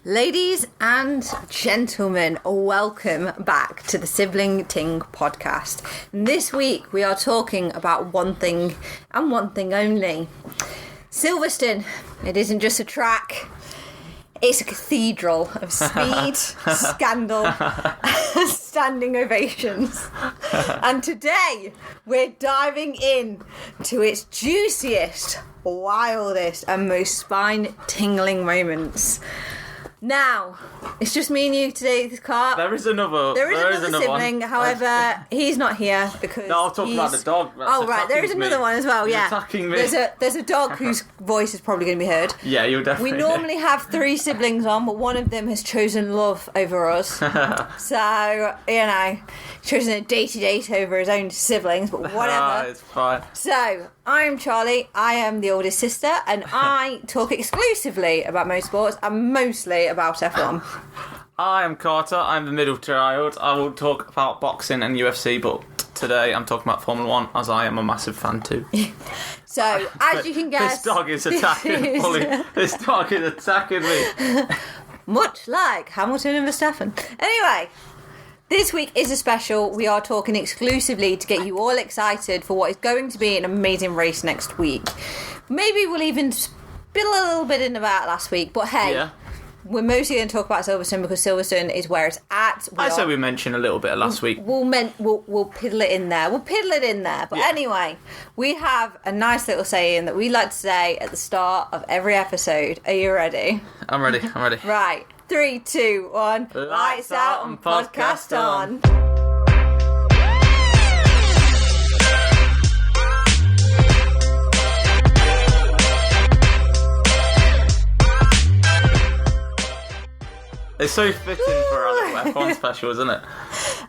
Ladies and gentlemen, welcome back to the Sibling Ting podcast. This week we are talking about one thing and one thing only. Silverstone. It isn't just a track. It's a cathedral of speed, scandal, standing ovations. And today we're diving in to its juiciest, wildest and most spine-tingling moments. Now, it's just me and you today, this car. There is another sibling, one. however, he's not here because No, I'll talk about the dog. Oh, right, there is another one as well, He's yeah. attacking me. There's a dog whose voice is probably going to be heard. Yeah, you'll definitely. We normally have 3 siblings on, but one of them has chosen love over us. So, chosen a datey date over his own siblings, but whatever. It's fine. So, I'm Charlie, I am the oldest sister, and I talk exclusively about motorsports and mostly about F1. I am Carter, I'm the middle child. I will talk about boxing and UFC, but today I'm talking about Formula 1, as I am a massive fan too. So, as you can guess... This dog is attacking Ollie. This dog is attacking me. Much like Hamilton and Verstappen. Anyway... This week is a special. We are talking exclusively to get you all excited for what is going to be an amazing race next week. Maybe we'll even spill a little bit in about last week, but hey, We're mostly going to talk about Silverstone because Silverstone is where it's at. I say we mentioned a little bit last week. We'll piddle it in there. But anyway, we have a nice little saying that we like to say at the start of every episode. Are you ready? I'm ready. Right. 3, 2, 1. Lights out and podcast on. It's so fitting for our little F1 special, isn't it?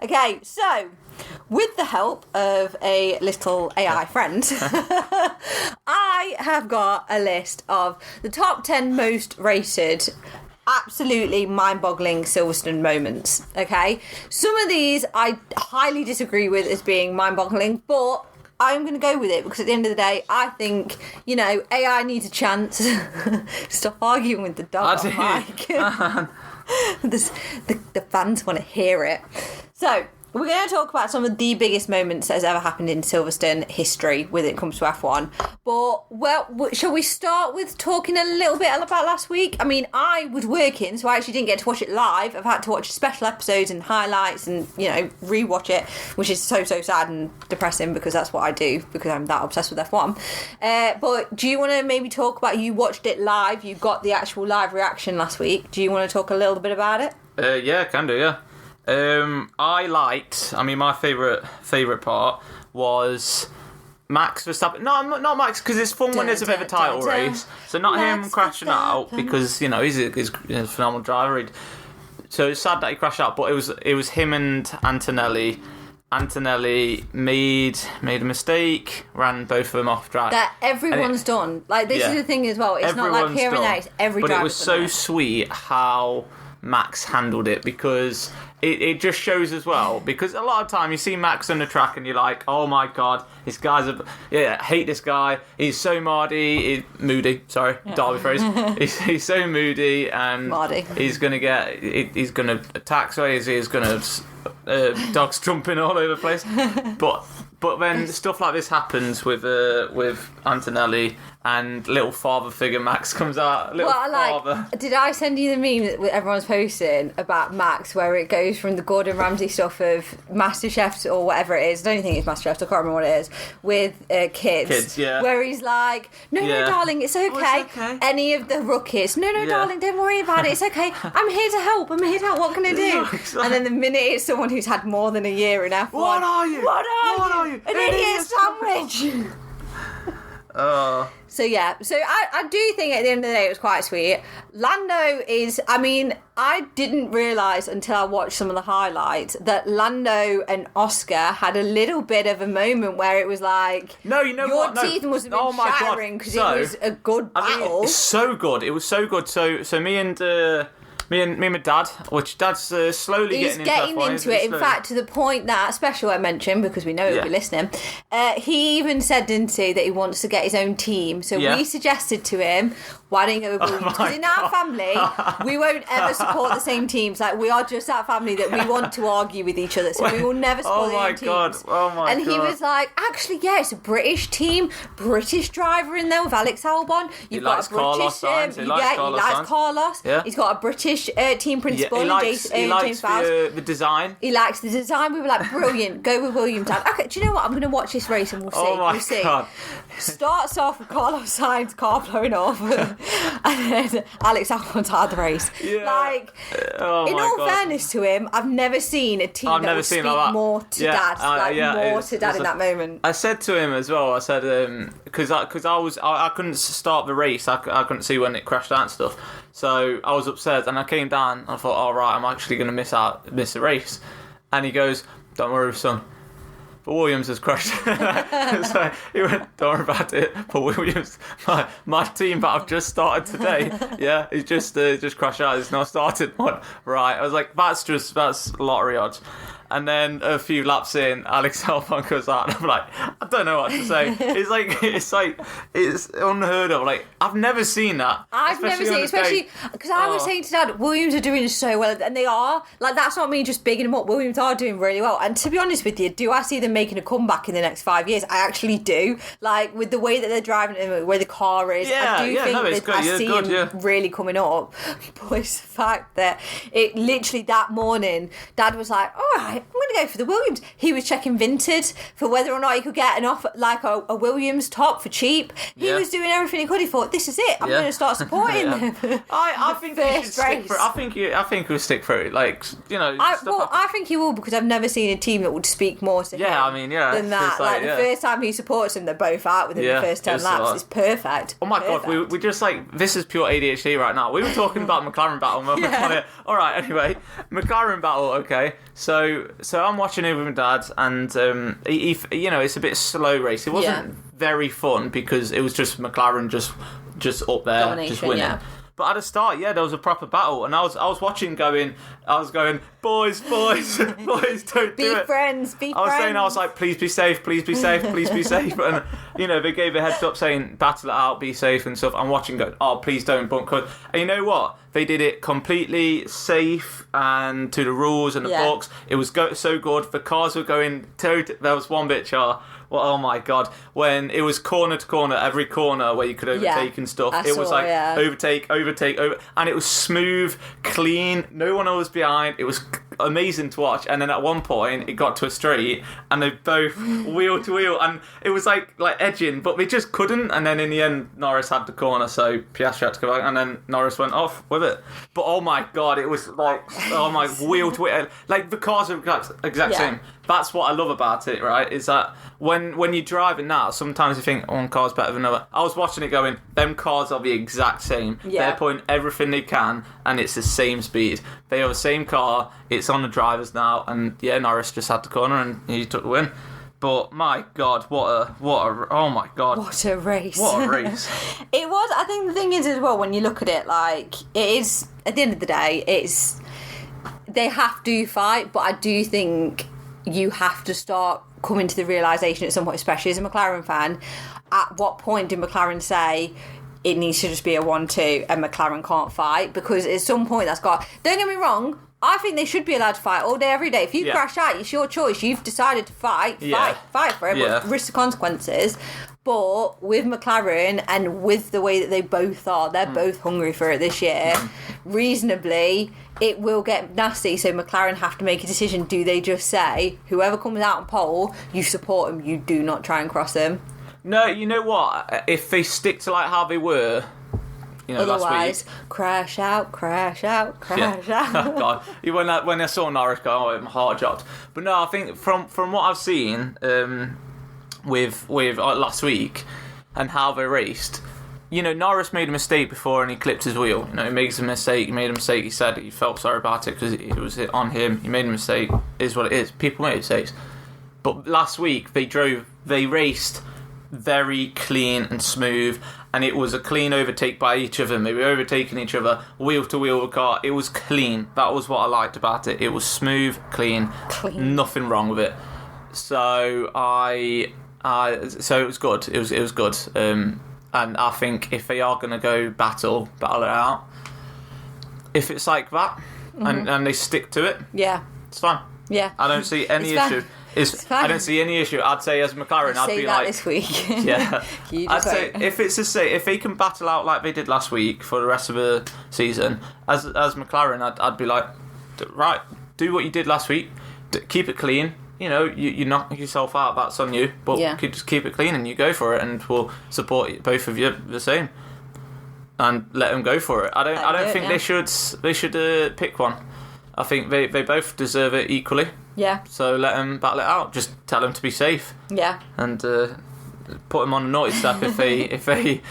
Okay, so with the help of a little AI friend, I have got a list of the top 10 most rated, absolutely mind-boggling Silverstone moments, okay? Some of these I highly disagree with as being mind-boggling, but I'm going to go with it because at the end of the day, I think, AI needs a chance. Stop arguing with the dog on mic. The fans want to hear it. So, we're going to talk about some of the biggest moments that has ever happened in Silverstone history when it comes to F1. But, shall we start with talking a little bit about last week? I mean, I was working, so I actually didn't get to watch it live. I've had to watch special episodes and highlights and, re-watch it, which is so sad and depressing because that's what I do, because I'm that obsessed with F1. But do you want to maybe talk about, you watched it live, you got the actual live reaction last week. Do you want to talk a little bit about it? Yeah, can do, yeah. My favourite part was Max Verstappen. No, not Max, because it's fun when there's a bit of a title race. So not him crashing out because he's a phenomenal driver. So it's sad that he crashed out, but it was him and Antonelli. Antonelli made a mistake, ran both of them off track. That everyone's done. Like, this is the thing as well. It's not like here and there. It's every driver. But it was so sweet how Max handled it, because it just shows as well, because a lot of time you see Max on the track and you're like, oh my god, this guy's I hate this guy, he's so moody, Derby phrase, he's so moody and he's gonna attack, so he's gonna dogs jumping all over the place, but then stuff like this happens with Antonelli, and little father figure Max comes out. Father. Did I send you the meme that everyone's posting about Max, where it goes from the Gordon Ramsay stuff of MasterChef or whatever it is? I don't think it's MasterChef. I can't remember what it is. With kids. Kids, yeah. Where he's like, no, darling, it's okay. Oh, it's okay. Any of the rookies, no, darling, don't worry about it. It's okay. I'm here to help. What can I do? Exactly. And then the minute it's someone who's had more than a year in F1. What are you? An idiot sandwich. So I do think at the end of the day it was quite sweet. Lando is, I didn't realise until I watched some of the highlights that Lando and Oscar had a little bit of a moment where it was like, no, you know your teeth must have been shattering because it was a good battle. It's so good. It was so good. So me and me and my dad, which Dad's slowly He's getting into it. In fact, to the point that, especially I mentioned, because we know he'll be listening, he even said, didn't he, that he wants to get his own team. So we suggested to him, why don't you go with Williams? Because in our family, we won't ever support the same teams. Like, we are just that family that we want to argue with each other. So we will never support the same teams. Oh my god. And he was like, actually, yeah, it's a British team, British driver in there with Alex Albon. You've got a British, he likes Carlos. Yeah. He's got a British team principal, he likes James Bowles. the design. He likes the design. We were like, brilliant, go with Williams, Dad. Okay, do you know what? I'm going to watch this race and we'll see. Oh my god. Starts off with Carlos Sainz's car blowing off, and then Alex Albon's had the race. Yeah. Like, in all fairness to him, I've never seen a team that would speak more to Dad, more to Dad in that moment. I said to him as well. I said because I couldn't start the race. I couldn't see when it crashed out and stuff. So I was upset, and I came down. And I thought, all right, I'm actually going to miss the race. And he goes, "Don't worry, son. But Williams has crashed." So he went, "Don't worry about it. But Williams, my team that I've just started today, it's just crashed out. It's not started one." Right. I was like, that's lottery odds. And then a few laps in, Alex Albon goes out, and I'm like, I don't know what to say. It's unheard of. Like, I've never seen that. I've never seen it, especially because I was saying to Dad, Williams are doing so well, and they are. Like, that's not me just bigging them up. Williams are doing really well. And to be honest with you, do I see them making a comeback in the next 5 years? I actually do. Like, with the way that they're driving and where the car is, I see him really coming up. But it's the fact that it literally that morning, Dad was like, all right, I'm going to go for the Williams. He was checking Vinted for whether or not he could get an offer, like a Williams top for cheap. He was doing everything he could. He thought, this is it. I'm going to start supporting them. I think he should stick for it. I think he'll stick for it. Like, you know. I think he will, because I've never seen a team that would speak more to him than that. Like, the first time he supports him, they're both out within the first 10 laps. It's perfect. Oh my God, we just like, this is pure ADHD right now. We were talking about McLaren battle. All right, anyway, McLaren battle, okay. So I'm watching it with my dad, and he it's a bit slow race. It wasn't very fun because it was just McLaren just up there, domination, just winning. Yeah. But at the start, there was a proper battle, and I was watching, going, boys, boys, don't do it. Be friends. I was saying, I was like, please be safe, please be safe, please be safe. And they gave a heads up saying, battle it out, be safe and stuff. I'm watching, going, oh, please don't bump. And you know what? They did it completely safe and to the rules and the books. It was so good. The cars were going. There was one bit, Char. Well, oh my God! When it was corner to corner, every corner where you could overtake and stuff, it was like overtake, and it was smooth, clean. No one was behind. It was amazing to watch. And then at one point, it got to a straight, and they both wheel to wheel, and it was like edging, but they just couldn't. And then in the end, Norris had the corner, so Piastri had to go back, and then Norris went off with it. But oh my God, it was like wheel to wheel, like the cars are exact same. That's what I love about it, right? Is that when you're driving now, sometimes you think one car's better than another. I was watching it going, them cars are the exact same. They're putting everything they can, and it's the same speed. They have the same car. It's on the drivers now, and Norris just had the corner and he took the win. But my God, what a oh my God. What a race. What a race. It was. I think the thing is as well, when you look at it, like, it is, at the end of the day, they have to fight, but I do think you have to start coming to the realisation at some point, especially as a McLaren fan, at what point did McLaren say it needs to just be a 1-2 and McLaren can't fight? Because at some point that's got... Don't get me wrong, I think they should be allowed to fight all day, every day. If you crash out, it's your choice. You've decided to fight for it, but risk the consequences. But with McLaren and with the way that they both are, they're both hungry for it this year. Reasonably, it will get nasty. So McLaren have to make a decision. Do they just say, whoever comes out on pole, you support them, you do not try and cross them? No, you know what? If they stick to like how they were, otherwise, last week, crash out. Oh God! When I saw Norris go, my heart dropped. But no, I think from what I've seen with last week and how they raced, Norris made a mistake before and he clipped his wheel. He made a mistake. He said he felt sorry about it because it was on him. He made a mistake. It is what it is. People make mistakes. But last week they raced very clean and smooth, and it was a clean overtake by each of them. They were overtaking each other, wheel to wheel car. It was clean. That was what I liked about it. It was smooth, clean. Nothing wrong with it. So so it was good. It was good. And I think if they are going to go battle it out, if it's like that, and they stick to it, it's fine. Yeah, I don't see any issue. I don't see any issue. I'd say as McLaren, I'd be like this week. Yeah, I'd say if they can battle out like they did last week for the rest of the season, as McLaren, I'd be like, right, do what you did last week, keep it clean. You know, you knock yourself out, that's on you. But just keep it clean and you go for it, and we'll support both of you the same, and let them go for it. I don't think they should pick one. I think they both deserve it equally. Yeah. So let them battle it out. Just tell them to be safe. Yeah. And put them on a naughty step if they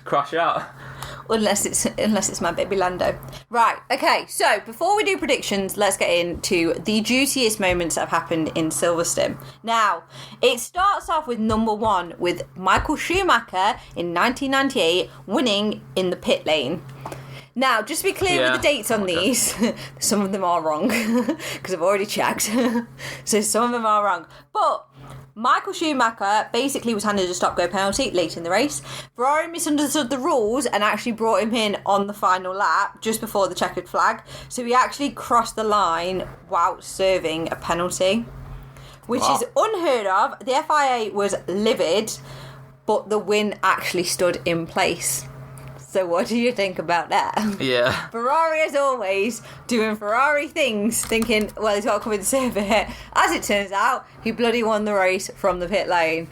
crash out. Unless it's my baby Lando. Right, okay, so before we do predictions, let's get into the juiciest moments that have happened in Silverstone. Now, it starts off with number one, with Michael Schumacher in 1998 winning in the pit lane. Now, just to be clear with the dates on these, some of them are wrong, because I've already checked. So some of them are wrong. But Michael Schumacher basically was handed a stop-go penalty late in the race. Ferrari misunderstood the rules and actually brought him in on the final lap just before the checkered flag. So he actually crossed the line while serving a penalty, which is unheard of. The FIA was livid, but the win actually stood in place. So what do you think about that? Yeah. Ferrari, as always, doing Ferrari things, thinking, well, he's got to come in and serve it. As it turns out, he bloody won the race from the pit lane.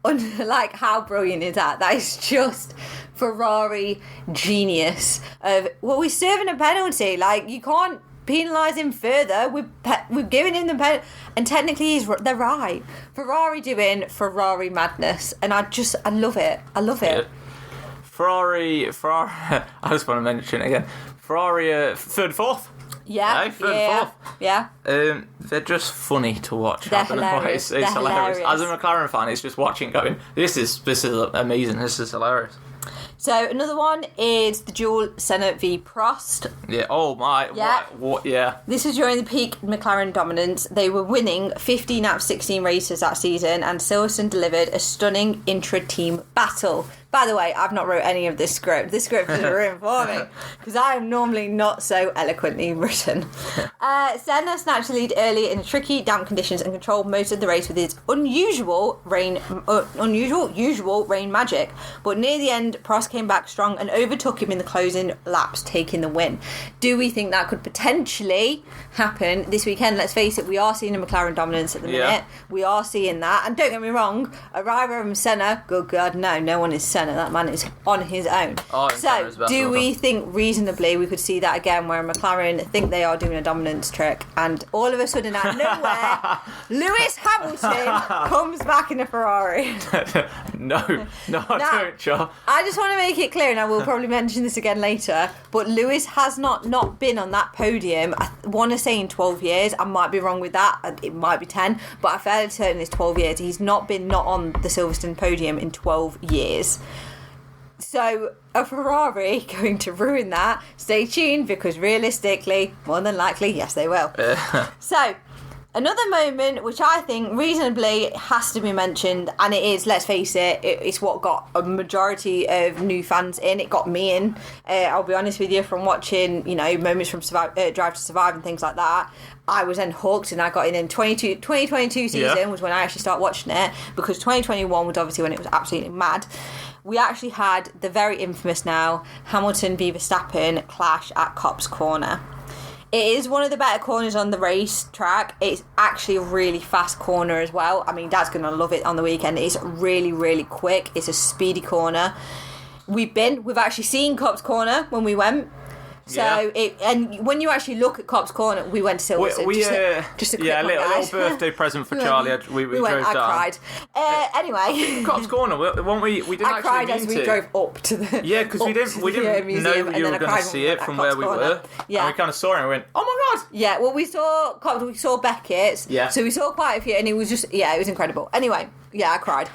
Like, how brilliant is that? That is just Ferrari genius. We're serving a penalty. Like, you can't penalise him further. We've given him the penalty. And technically, they're right. Ferrari doing Ferrari madness. And I love it. I love it. Yeah. Ferrari, I just want to mention it again. Ferrari, third, fourth. Yeah, third and fourth. Yeah. They're just funny to watch. They're hilarious. It's hilarious. As a McLaren fan, it's just watching, going, this is amazing. This is hilarious. So another one is the duel Senna v Prost. Yeah. Oh my. Yeah. What? Yeah. This was during the peak McLaren dominance. They were winning 15 out of 16 races that season, and Silverstone delivered a stunning intra-team battle. By the way, I've not wrote any of this script. This script is written for me, because I am normally not so eloquently written. Senna snatched the lead early in tricky, damp conditions and controlled most of the race with his usual rain magic. But near the end, Prost came back strong and overtook him in the closing laps, taking the win. Do we think that could potentially happen this weekend? Let's face it, we are seeing a McLaren dominance at the minute. Yeah. We are seeing that. And don't get me wrong, a rival from Senna, good God, no one is Senna. That man is on his own. So, do we think reasonably we could see that again, where McLaren think they are doing a dominance trick, and all of a sudden out of nowhere, Lewis Hamilton comes back in a Ferrari? No, I don't, Joe. I just want to make it clear, and I will probably mention this again later, but Lewis has not been on that podium, I want to say in 12 years. I might be wrong with that. It might be 10, but I'm fairly certain it's 12 years. He's not on the Silverstone podium in 12 years. So, a Ferrari going to ruin that? Stay tuned, because realistically, more than likely, yes, they will. So, another moment which I think reasonably has to be mentioned, and it is, let's face it, it's what got a majority of new fans in. It got me in. I'll be honest with you, from watching, moments from Drive to Survive and things like that, I was then hooked, and I got in 2022 season was when I actually started watching it, because 2021 was obviously when it was absolutely mad. We actually had the very infamous now Hamilton v Verstappen clash at Copse Corner. It is one of the better corners on the racetrack. It's actually a really fast corner as well. I mean, Dad's going to love it on the weekend. It's really, really quick. It's a speedy corner. We've actually seen Copse Corner when we went. So and when you actually look at Copse Corner, we went to Silverstone. Just a quick a little birthday present for Charlie. We drove down. I cried. Anyway, Copse Corner. We didn't I cried as we drove up to the because we didn't know that you were going to see it from where we were. Yeah, and we kind of saw it and we went, oh my God. Yeah, well, we saw Beckett's. Yeah. So we saw quite a few, and it was just it was incredible. Anyway, I cried.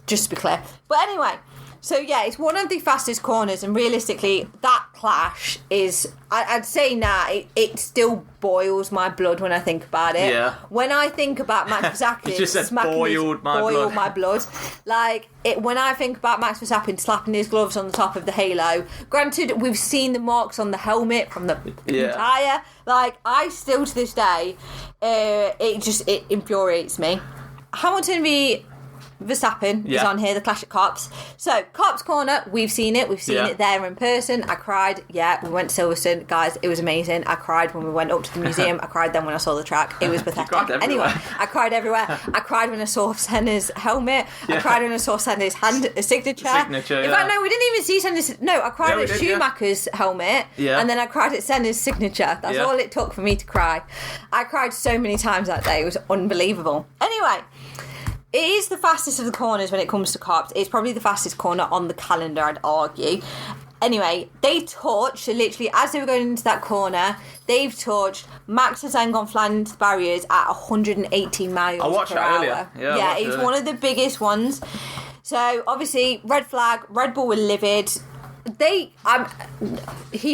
just to be clear. But anyway, so yeah, it's one of the fastest corners, and realistically, that clash is, I'd say now, it still boils my blood when I think about it. Yeah. When I think about Max Verstappen, You just said boiled my blood. Like, when I think about Max Verstappen slapping his gloves on the top of the halo, granted, we've seen the marks on the helmet from the tyre. Like, I still, to this day, it infuriates me. Hamilton v Verstappen is on here, the clash at Cops. So, Cops Corner, we've seen it. We've seen it there in person. I cried. Yeah, we went to Silverstone. Guys, it was amazing. I cried when we went up to the museum. I cried then when I saw the track. It was pathetic. Anyway, I cried everywhere. I cried when I saw Senna's helmet. I cried when I saw Senna's signature. In fact, no, we didn't even see Senna's... No, I cried at Schumacher's helmet. Yeah. And then I cried at Senna's signature. That's all it took for me to cry. I cried so many times that day. It was unbelievable. Anyway... It is the fastest of the corners when it comes to Cops. It's probably the fastest corner on the calendar, I'd argue. Anyway, they torched, so literally as they were going into that corner, they've torched. Max has then gone flying into the barriers at 118 miles per hour. I watched that earlier. Yeah, it's one of the biggest ones. So, obviously, red flag, Red Bull were livid. He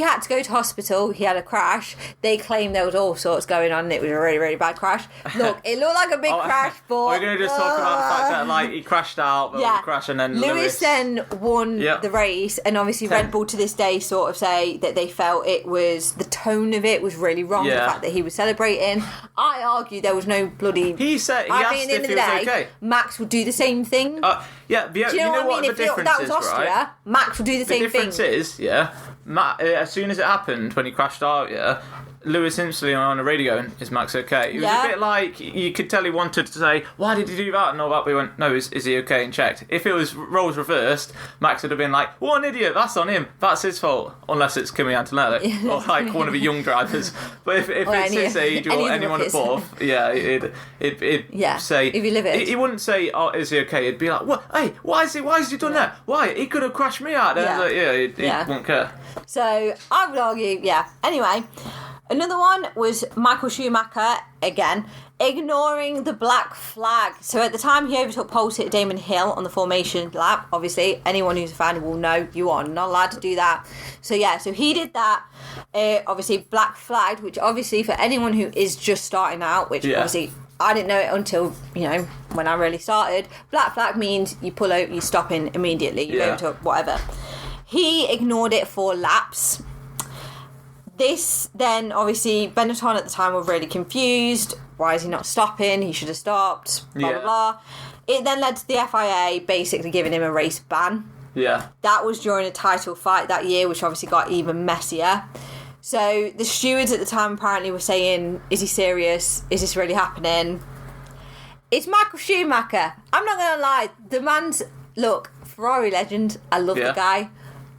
had to go to hospital. He had a crash. They claimed there was all sorts going on and it was a really, really bad crash. Look, it looked like a big crash, but... We're going to just talk about the fact that, like, he crashed out, but crash, and then Lewis then won the race, and obviously Red Bull to this day sort of say that they felt it was... The tone of it was really wrong, the fact that he was celebrating. I argue there was no bloody... He said... He asked if he was okay. Max would do the same thing. Do you know what the difference that was Austria, right? Max would do the same thing. The difference is, Matt, as soon as it happened, when he crashed out, Lewis instantly on the radio going, is Max okay? It was a bit like, you could tell he wanted to say, why did he do that? And all that, but he went, no, is he okay? And checked. If it was roles reversed, Max would have been like, what an idiot, that's on him, that's his fault. Unless it's Kimi Antonelli, or like one of the young drivers. But if it's his age or anyone above, it'd say, if you live it. He wouldn't say, oh, is he okay? It'd be like, what? Hey, why has he done that? Why? He could have crashed me out. He wouldn't care. So, I would argue, Anyway, another one was Michael Schumacher, again, ignoring the black flag. So at the time he overtook pole sitter Damon Hill on the formation lap. Obviously, anyone who's a fan will know you are not allowed to do that. So so he did that. Obviously, black flagged, which obviously for anyone who is just starting out, which obviously... I didn't know it until, when I really started. Black flag means you pull out, you stop in immediately, you overtook, whatever. He ignored it for laps. This then, obviously, Benetton at the time were really confused. Why is he not stopping? He should have stopped. Blah, blah, blah. It then led to the FIA basically giving him a race ban. Yeah. That was during a title fight that year, which obviously got even messier. So the stewards at the time apparently were saying, is he serious? Is this really happening? It's Michael Schumacher. I'm not going to lie. The man's... Look, Ferrari legend. I love the guy.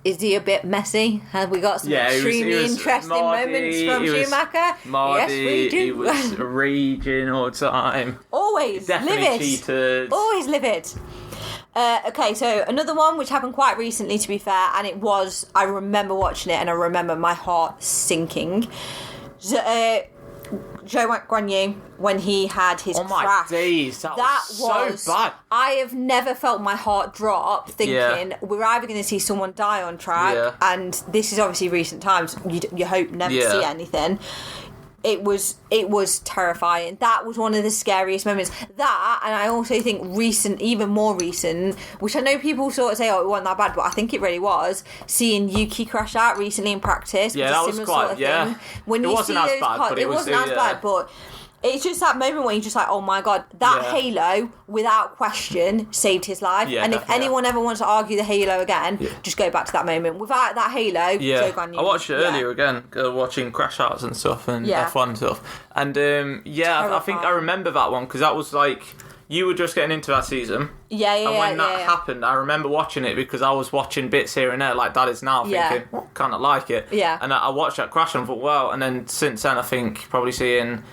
Is he a bit messy? Have we got some extremely interesting moments from Schumacher? Yes, we do. He was raging all the time. Always Definitely livid. Cheated. Always livid. Okay, so another one which happened quite recently, to be fair, and it was, I remember watching it and I remember my heart sinking. Joe Guanyu, when he had his crash. Oh my days, that was so bad. I have never felt my heart drop thinking we're either going to see someone die on track, and this is obviously recent times, you hope never see anything. It was terrifying. That was one of the scariest moments. That, and I also think even more recent, which I know people sort of say, oh, it wasn't that bad, but I think it really was, seeing Yuki crash out recently in practice. Yeah, that was quite, thing. When it wasn't as bad, but it wasn't as bad, but... It's just that moment where you're just like, oh my God, that halo, without question, saved his life. And if anyone ever wants to argue the halo again, just go back to that moment. Without that halo, Joe Guanyu, I watched it earlier again, watching crash outs and stuff and F1 and stuff. And I think I remember that one because that was like, you were just getting into that season. And when that happened, I remember watching it because I was watching bits here and there, like that is now, thinking, kind of like it. Yeah. And I watched that crash and thought, wow. And then since then, I think probably seeing...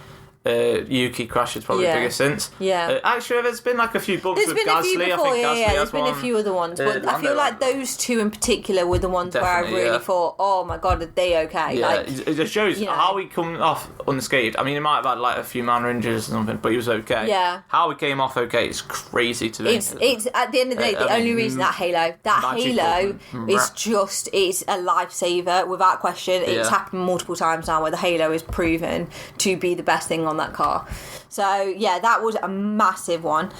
Yuki crash is probably the biggest since. Yeah. Actually, there's been like a few bumps with Gasly. A few before, I think Gasly there's been a few other ones, but I feel like those two in particular were the ones where I really thought, oh my god, are they okay? Yeah, it just shows how he come off unscathed. I mean, he might have had like a few minor injuries or something, but he was okay. Yeah. How he came off okay is crazy to me. It's at the end of the day, the only reason that halo is just, it's a lifesaver without question. It's happened multiple times now where the halo is proven to be the best thing on that car. So yeah, that was a massive one.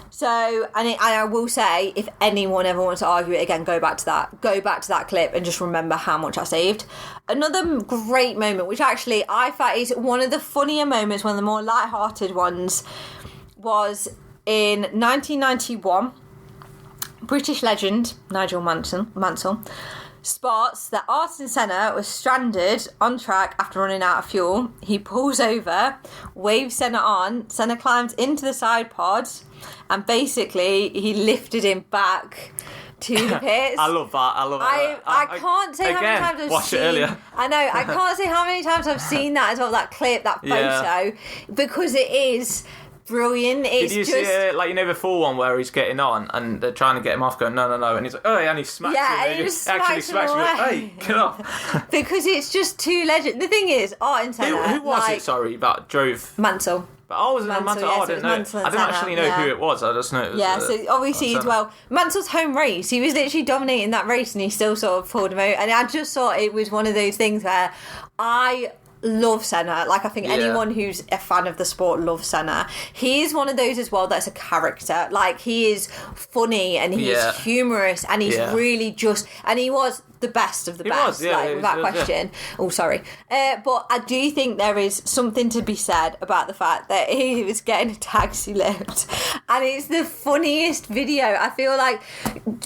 So, and I will say, if anyone ever wants to argue it again, go back to that clip and just remember how much I saved. Another great moment, which actually I thought is one of the funnier moments, one of the more light-hearted ones, was in 1991. British legend Nigel Mansell spots that Ayrton Senna was stranded on track after running out of fuel. He pulls over, waves Senna on. Senna climbs into the side pod, and basically he lifted him back to the pits. I love that. I can't say how many times I've seen. Earlier. I know. I can't say how many times I've seen that as well. That clip, that photo, because it is brilliant. It's Did you see the full one where he's getting on and they're trying to get him off, going no, and he's like, oh, and he smacks him. Yeah, and he just smacks him away. Hey, get off. Because it's just too legend. The thing is, Ayrton Senna. Who was it? Sorry, that drove Mansell. But was it Mansell? Yeah, I didn't know. I didn't actually know who it was. I just know it was. So obviously as well, Mansell's home race. He was literally dominating that race, and he still sort of pulled him out. And I just thought it was one of those things where I love Senna. Like, I think anyone who's a fan of the sport loves Senna. He is one of those as well that's a character. Like, he is funny and he's humorous and he's really just, and he was the best of the best, without question. Oh, sorry. But I do think there is something to be said about the fact that he was getting a taxi lift, and it's the funniest video. I feel like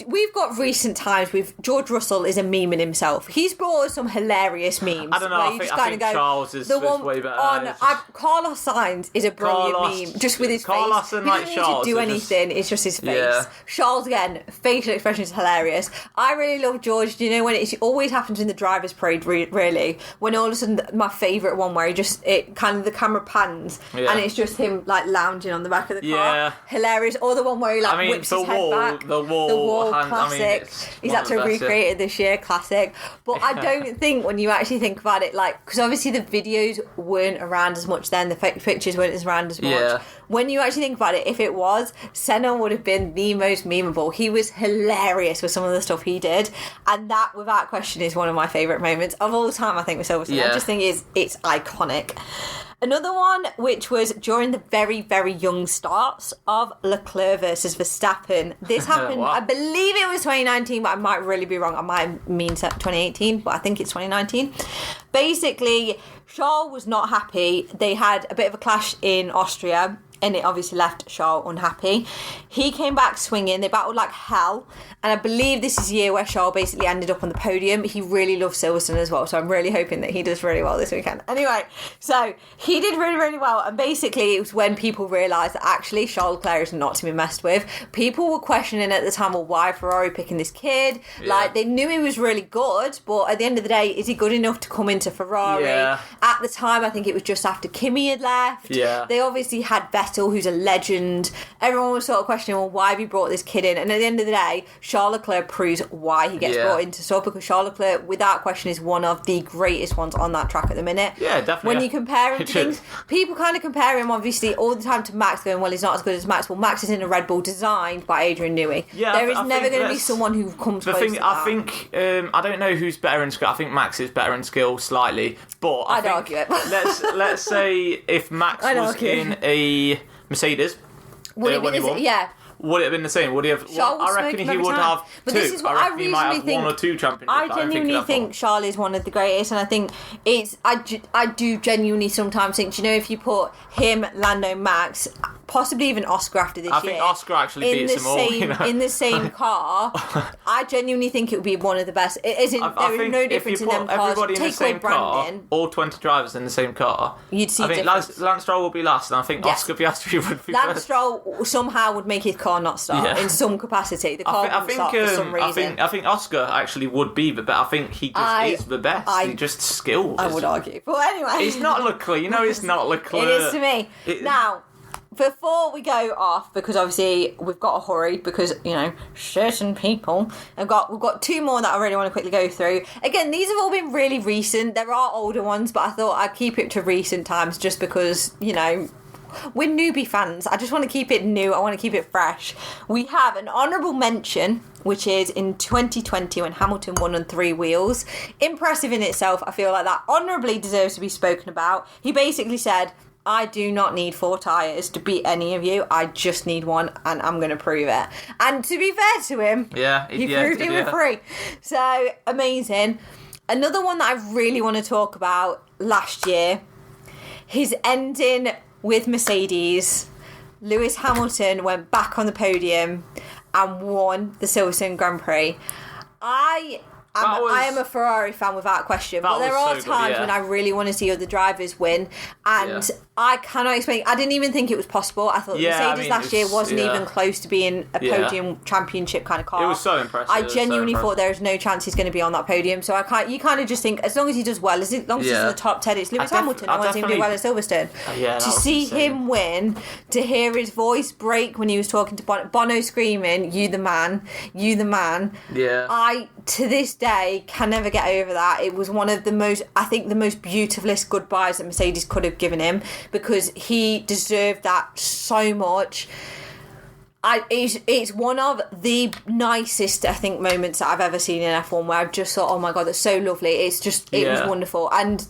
we've got recent times with George Russell is a meme in himself. He's brought us some hilarious memes. I don't know. I think Charles is way better. Carlos Sainz is a brilliant meme, just with his Carlos face. And he doesn't Charles need to do anything. It's just his face. Yeah. Charles, again, facial expression is hilarious. I really love George. Do you know when it always happens in the driver's parade, really, when all of a sudden my favourite one where it kind of the camera pans and it's just him like lounging on the back of the car. Hilarious. Or the one where he whips his head back. The wall classic. He's had to recreate it this year, classic. But I don't think when you actually think about it, like, because obviously the videos weren't around as much then, the pictures weren't as around as much. When you actually think about it, if it was, Senna would have been the most memeable. He was hilarious with some of the stuff he did, and that, without question, is one of my favourite moments of all time, I think, with Silverstone. I just think it's iconic. Another one, which was during the very, very young starts of Leclerc versus Verstappen. This happened, I believe it was 2019, but I might really be wrong. I might mean 2018, but I think it's 2019. Basically, Charles was not happy. They had a bit of a clash in Austria, and it obviously left Charles unhappy. He came back swinging. They battled like hell. And I believe this is the year where Charles basically ended up on the podium. He really loves Silverstone as well, so I'm really hoping that he does really well this weekend. Anyway, so he did really, really well. And basically, it was when people realised that actually Charles Leclerc is not to be messed with. People were questioning at the time, well, why Ferrari picking this kid? Like, they knew he was really good, but at the end of the day, is he good enough to come into Ferrari? At the time, I think it was just after Kimi had left. They obviously had Vettel, who's a legend. Everyone was sort of questioning, well, why have you brought this kid in? And at the end of the day, Charles Leclerc proves why he gets brought into stuff, because Charles Leclerc, without question, is one of the greatest ones on that track at the minute. Yeah, definitely. When you compare him to things, people kind of compare him, obviously, all the time to Max, going, well, he's not as good as Max. Well, Max is in a Red Bull designed by Adrian Newey. There is never going to be someone who comes close to that. I think, I don't know who's better in skill. I think Max is better in skill slightly, but I'd argue it. let's say if Max was in a Mercedes, would it have been the same? Would he have? I reckon he would have but two. This is what I reckon he might have one or two championships. I genuinely think Charles is one of the greatest, and I think I do genuinely sometimes think, you know, if you put him, Lando, Max, possibly even Oscar after this year. I think Oscar actually beats them all. In the same car, I genuinely think it would be one of the best. There is no difference in them cars. Everybody in the same car, all 20 drivers in the same car, you'd see I think Lance Stroll will be last, and I think Oscar Piastri would be Lance first. Stroll somehow would make his car car not start in some capacity. The car won't start for some reason. I think Oscar actually would be the best. I think he just is the best. He's just skilled. I would argue. But anyway. It's not Leclerc. You know it's not Leclerc. It is to me. Now, before we go off, because obviously we've got to hurry because, certain people we've got two more that I really want to quickly go through. Again, these have all been really recent. There are older ones, but I thought I'd keep it to recent times just because, we're newbie fans. I just want to keep it new. I want to keep it fresh. We have an honourable mention, which is in 2020 when Hamilton won on 3 wheels. Impressive in itself. I feel like that honourably deserves to be spoken about. He basically said, I do not need 4 tyres to beat any of you. I just need 1, and I'm going to prove it. And to be fair to him, he proved it with 3. So, amazing. Another one that I really want to talk about last year, his ending with Mercedes. Lewis Hamilton went back on the podium and won the Silverstone Grand Prix. I am a Ferrari fan without question, but there are times when I really want to see other drivers win, and I cannot explain. I didn't even think it was possible. I thought Mercedes last year wasn't even close to being a podium championship kind of car. It was so impressive. I genuinely thought there was no chance he's going to be on that podium. So you kind of just think, as long as he does well, as long as he's in the top 10, it's Lewis Hamilton. I want him to do well at Silverstone. To see him win, to hear his voice break when he was talking to Bono screaming, "You the man, you the man." Yeah. I, to this day, can never get over that. It was one of the most beautifulest goodbyes that Mercedes could have given him, because he deserved that so much. It's one of the nicest, I think, moments that I've ever seen in F1, where I've just thought, oh my god, that's so lovely. It was wonderful. And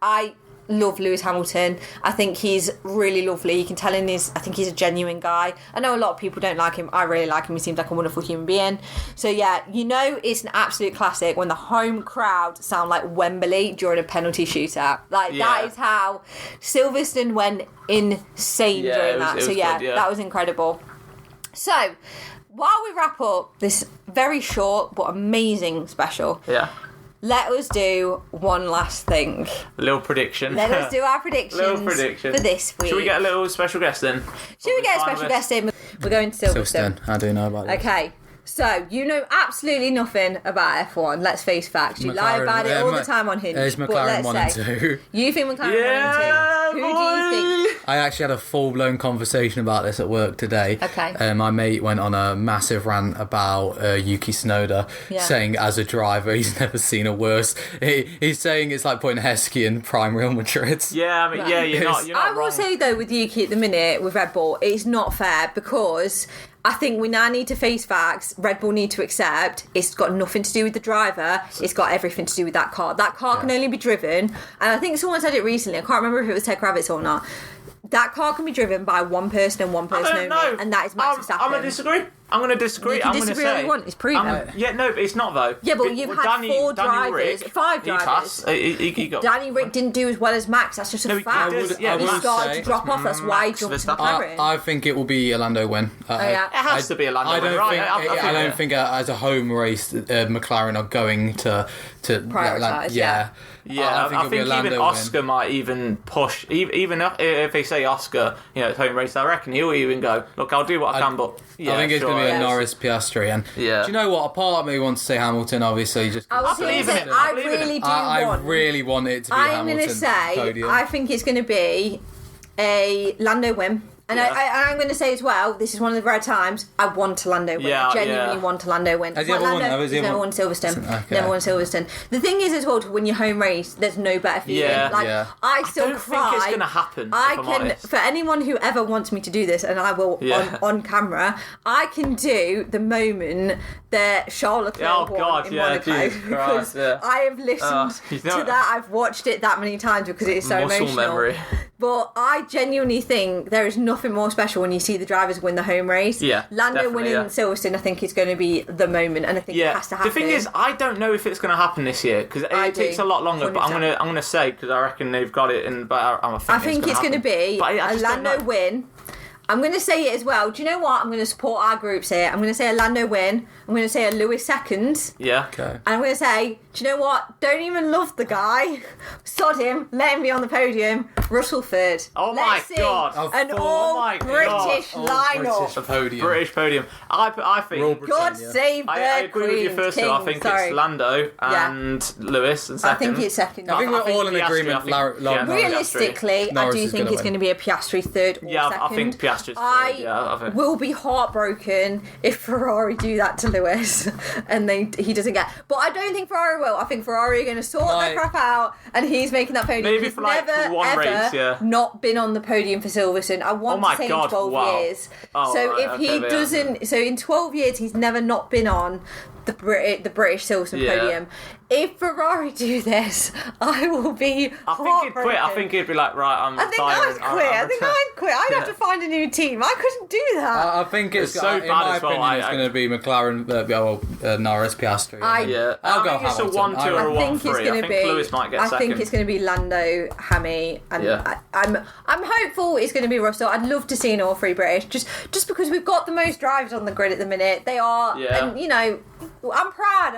I love Lewis Hamilton. I think he's really lovely. You can tell I think he's a genuine guy. I know a lot of people don't like him. I really like him. He seems like a wonderful human being. So it's an absolute classic when the home crowd sound like Wembley during a penalty shootout. That is how Silverstone went insane during that. That was incredible. So while we wrap up this very short but amazing special, let us do one last thing. A little prediction. Let us do our predictions for this week. Should we get a little special guest in? Should we get a special guest in? We're going to Silverstone. I do know about it. Okay. So, you know absolutely nothing about F1. Let's face facts. You lie about it all the time on Hinge. It's McLaren 1 and 2. You think McLaren 1 and 2? Who do you think? I actually had a full-blown conversation about this at work today. Okay. My mate went on a massive rant about Yuki Tsunoda, saying as a driver he's never seen a worse. He's saying it's like putting Heskey in prime Real Madrid. Yeah, I mean, you're not I will wrong. say, though, with Yuki at the minute, with Red Bull, it's not fair, because I think we now need to face facts. Red Bull need to accept it's got nothing to do with the driver. It's got everything to do with that car. That car can only be driven, and I think someone said it recently. I can't remember if it was Ted Kravitz or not. That car can be driven by one person and one person only, and that is Max Verstappen. I'm going to disagree. You can disagree all you want. It's proven. But it's not though. Yeah, but you've had 5 drivers. He got. Danny Rick didn't do as well as Max. That's just a fact. He started to drop off. That's why he jumped to McLaren. I think it will be a Lando win. It has to be a Lando win. I don't think as a home race, McLaren are going to prioritise. I think even Oscar might even push. Even if they say Oscar, it's home race, I reckon he'll even go, look, I'll do what I can, but I think it's going to be a Norris Piastri. And do you know what? A part of me wants to say Hamilton, obviously. I really want it to be Hamilton. I'm going to say, podium. I think it's going to be a Lando win. And I'm going to say as well, this is one of the rare times I want a Lando win. I genuinely want a Lando win. Has he ever won? Never won Silverstone. Okay. Never won Silverstone. The thing is as well, when you home race, there's no better feeling. I still don't think it's going to happen. For anyone who ever wants me to do this, and I will on camera, I can do the moment that Charles Leclerc won in Monaco, because I have listened to that. I've watched it that many times because it is so emotional. Memory. But I genuinely think there is nothing more special when you see the drivers win the home race. Lando winning Silverstone, I think, is going to be the moment, and I think it has to happen. The thing is, I don't know if it's going to happen this year, because it takes a lot longer. 100%. But I'm going to say, because I reckon they've got it in. But I think it's going to be a Lando win. I'm going to say it as well. Do you know what? I'm going to support our groups here. I'm going to say a Lando win. I'm going to say a Lewis second. Yeah. Okay. And I'm going to say, Do you know what? Don't even love the guy. Sod him. Let him be on the podium. Russell third. Oh my God. An all-British lineup. British podium. I think... God save the I agree with you first King. I think it's Lando and Lewis and second. I think it's second. I think we're all in Piastri, agreement. Realistically, I do think it's going to be a Piastri third or second. I think Piastri's third. I will be heartbroken if Ferrari do that to Lewis and he doesn't get. But I don't think Ferrari will. I think Ferrari are going to sort their crap out and he's making that podium. Maybe he's for like never, one ever race, not been on the podium for Silverstone. I want to say in 12 years. So in 12 years he's never not been on the British Silverstone podium. If Ferrari do this, I will be heartbroken. I think he'd be like, right, I'm retiring. I think I'd quit. I'd have to find a new team. I couldn't do that. I think it's so in bad my as well. opinion, it's going to be McLaren, Norris, Piastri. I'll go Hamilton. It's a 1-2 or a 1-3. I think Lewis might get second. I think it's going to be Lando, Hammy, and I'm hopeful it's going to be Russell. I'd love to see an all three British, just because we've got the most drivers on the grid at the minute. They are, and you know, I'm proud.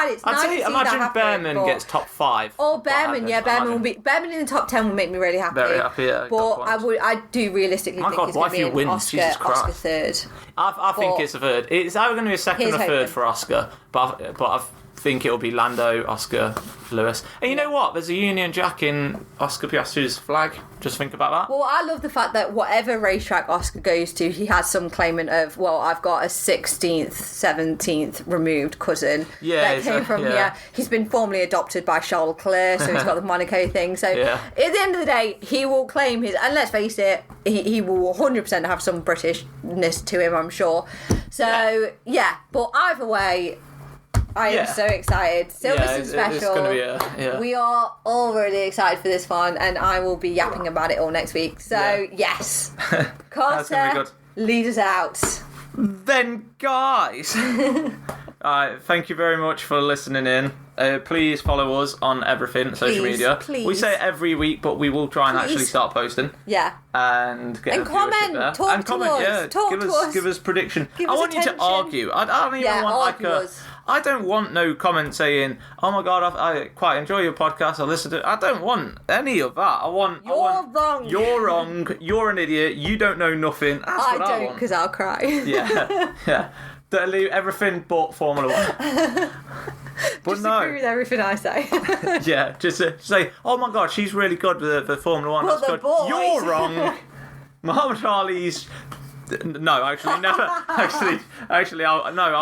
It's nice to see imagine that happen, Behrman gets top 5. Oh, Behrman, Behrman in the top 10 will make me really happy. Very happy, yeah. But I do realistically think it's going to be Oscar third. I think it's a third. It's either going to be a second or third for Oscar, but I think it'll be Lando, Oscar, Lewis. And you know what? There's a Union Jack in Oscar Piastri's flag. Just think about that. Well, I love the fact that whatever racetrack Oscar goes to, he has some claimant of, well, I've got a 16th, 17th removed cousin that came from here. He's been formally adopted by Charles Leclerc, so he's got the Monaco thing. So at the end of the day, he will claim his, and let's face it, he will 100% have some Britishness to him, I'm sure. So, but either way, I am so excited. Silverstone special. It's gonna be We are all really excited for this one, and I will be yapping about it all next week. So, yes. Carter, lead us out. Then, guys. Alright, thank you very much for listening in. Please follow us on everything, social media. Please. We say it every week, but we will try and actually start posting. Yeah. And get comment. There. Talk and to comment, us. Give us prediction. Give I us want attention. you to argue. I don't even want I don't want no comment saying, "Oh my God, I quite enjoy your podcast. I listen to it." I don't want any of that. Wrong. You're wrong. You're an idiot. You don't know nothing. That's what I don't, want. because I'll cry. Yeah. Leave everything but Formula 1. But just agree with everything I say. just say, "Oh my God, she's really good with the Formula 1." Well, That's good. Boys. You're wrong. Muhammad Ali's. No, actually, never. I'll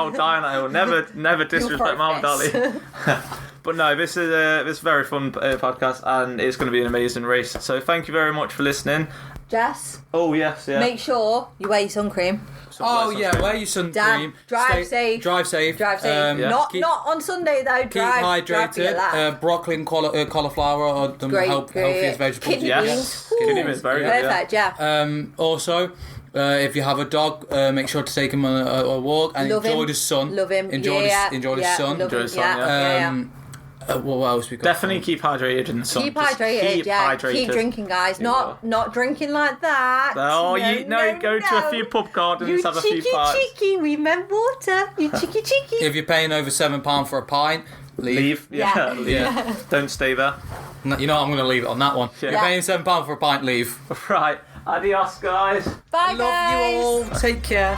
die on that. I will never disrespect Muhammad Ali. But no, this is a very fun podcast, and it's going to be an amazing race. So thank you very much for listening. Jess. Oh yes, yeah. Make sure you wear your sun cream. Wear your sun cream. Drive safe. Drive safe. Not on Sunday though. Keep hydrated. Broccoli and cauliflower are the healthiest vegetables. Kidney beans, very good. Perfect. Yeah. Also, if you have a dog, make sure to take him on a walk and enjoy the sun. Love him. Enjoy the sun. What else we got? Definitely keep hydrated in the sun. Keep hydrated. Keep drinking, guys. Not drinking like that. Oh, go to a few pub gardens, have a few pints. You cheeky, we meant water. You cheeky. If you're paying over £7 for a pint, leave. Yeah. Don't stay there. No, you know what, I'm going to leave it on that one. Yeah. You're paying £7 for a pint, leave. Right. Adios, guys. Bye, I love you all. Take care.